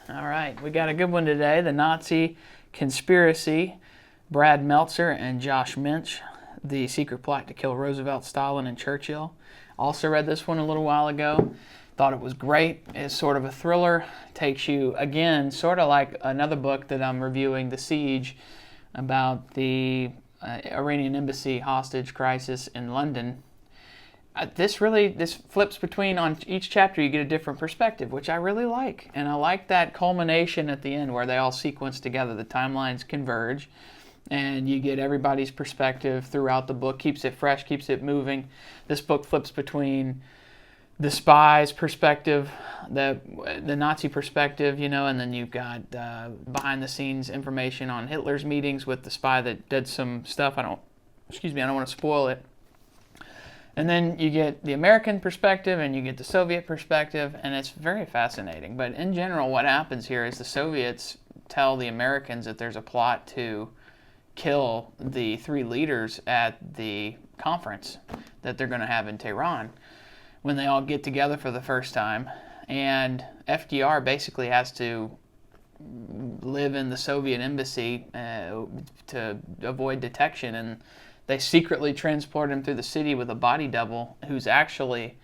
All right, we got a good one today. The Nazi Conspiracy, Brad Meltzer and Josh Minch, the secret plot to kill Roosevelt, Stalin, and Churchill. Also read this one a little while ago. Thought it was great. It's sort of a thriller. Takes you, again, sort of like another book that I'm reviewing, The Siege, about the Iranian embassy hostage crisis in London. This flips between, on each chapter you get a different perspective, which I really like. And I like that culmination at the end where they all sequence together. The timelines converge and you get everybody's perspective throughout the book. Keeps it fresh, keeps it moving. This book flips between the spy's perspective, the Nazi perspective, and then you've got behind the scenes information on Hitler's meetings with the spy that did some stuff. I don't want to spoil it. And then you get the American perspective and you get the Soviet perspective, and it's very fascinating. But in general, what happens here is the Soviets tell the Americans that there's a plot to kill the three leaders at the conference that they're going to have in Tehran when they all get together for the first time. And FDR basically has to live in the Soviet embassy to avoid detection, and they secretly transport him through the city with a body double who's actually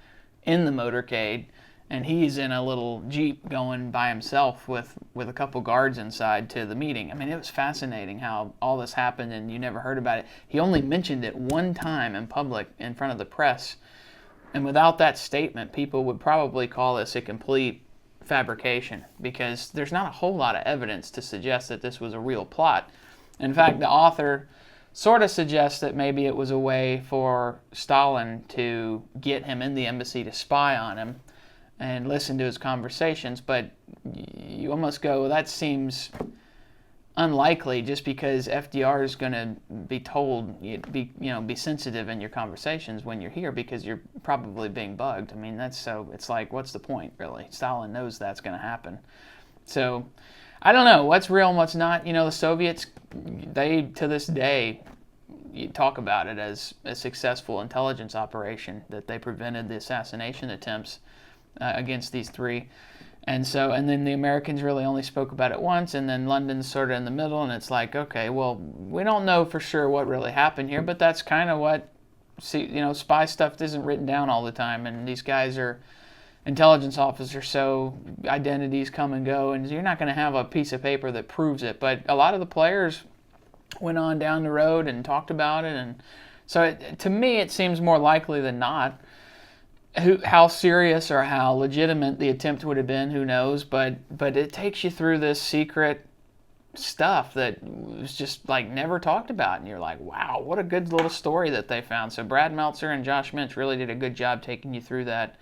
in the motorcade, and he's in a little Jeep going by himself with a couple guards inside to the meeting. I mean, it was fascinating how all this happened and you never heard about it. He only mentioned it one time in public in front of the press, and without that statement, people would probably call this a complete fabrication because there's not a whole lot of evidence to suggest that this was a real plot. In fact, the author sort of suggests that maybe it was a way for Stalin to get him in the embassy to spy on him and listen to his conversations, but you almost go, that seems unlikely just because FDR is going to be told, be sensitive in your conversations when you're here because you're probably being bugged. I mean, it's like, what's the point, really? Stalin knows that's going to happen. So I don't know what's real and what's not. The Soviets, they to this day talk about it as a successful intelligence operation, that they prevented the assassination attempts against these three. And then the Americans really only spoke about it once, and then London's sort of in the middle, and it's like, okay, well, we don't know for sure what really happened here, but that's kind of what, spy stuff isn't written down all the time, and these guys are intelligence officers, so identities come and go, and you're not going to have a piece of paper that proves it. But a lot of the players went on down the road and talked about it, and so to me it seems more likely than not. How serious or how legitimate the attempt would have been, who knows, but it takes you through this secret stuff that was just like never talked about, and you're like, wow, what a good little story that they found. So Brad Meltzer and Josh Minch really did a good job taking you through that.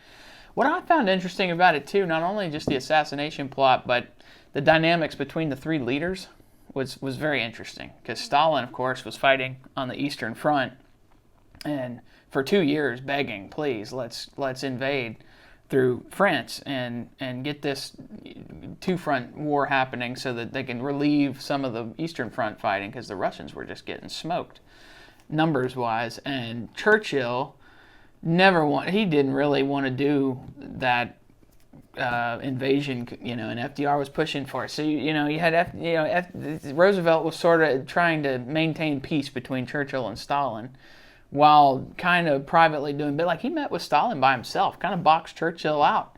What I found interesting about it too, not only just the assassination plot, but the dynamics between the three leaders was very interesting, because Stalin, of course, was fighting on the Eastern Front and for 2 years begging, please, let's invade through France and get this two-front war happening so that they can relieve some of the Eastern Front fighting, because the Russians were just getting smoked numbers-wise. And Churchill he didn't really want to do that invasion, and FDR was pushing for it. So you had Roosevelt was sort of trying to maintain peace between Churchill and Stalin, while kind of privately doing, but like he met with Stalin by himself, kind of boxed Churchill out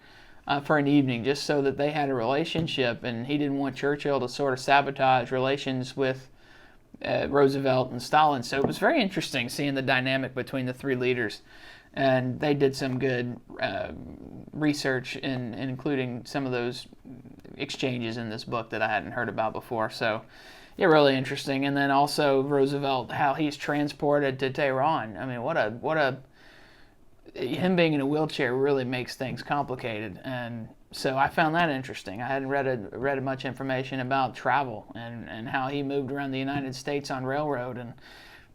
for an evening just so that they had a relationship, and he didn't want Churchill to sort of sabotage relations with Roosevelt and Stalin. So it was very interesting seeing the dynamic between the three leaders, and they did some good research in including some of those exchanges in this book that I hadn't heard about before. So yeah, really interesting. And then also Roosevelt, how he's transported to Tehran. I mean, him being in a wheelchair really makes things complicated. And so I found that interesting. I hadn't read much information about travel and how he moved around the United States on railroad, and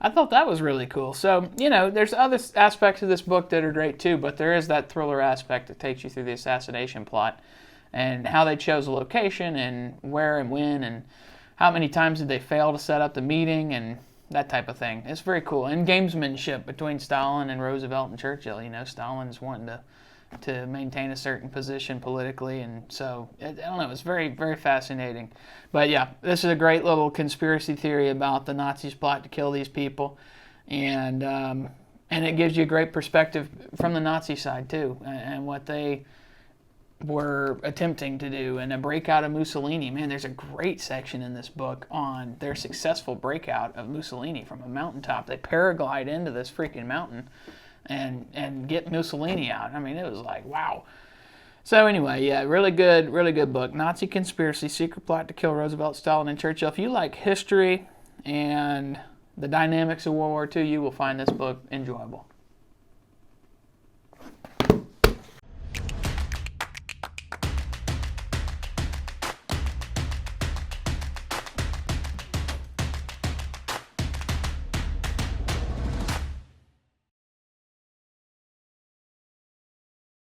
I thought that was really cool. So, there's other aspects of this book that are great too, but there is that thriller aspect that takes you through the assassination plot and how they chose a location and where and when and how many times did they fail to set up the meeting and that type of thing. It's very cool. And gamesmanship between Stalin and Roosevelt and Churchill. Stalin's wanting to to maintain a certain position politically, and so I don't know. It's very, very fascinating. But yeah, this is a great little conspiracy theory about the Nazis' plot to kill these people, and it gives you a great perspective from the Nazi side too, and what they were attempting to do, and a breakout of Mussolini. Man, there's a great section in this book on their successful breakout of Mussolini from a mountaintop. They paraglide into this freaking mountain and get Mussolini out. I mean, it was like, wow. So anyway, yeah, really good book. Nazi Conspiracy, Secret Plot to Kill Roosevelt, Stalin, and Churchill. If you like history and the dynamics of World War II, you will find this book enjoyable.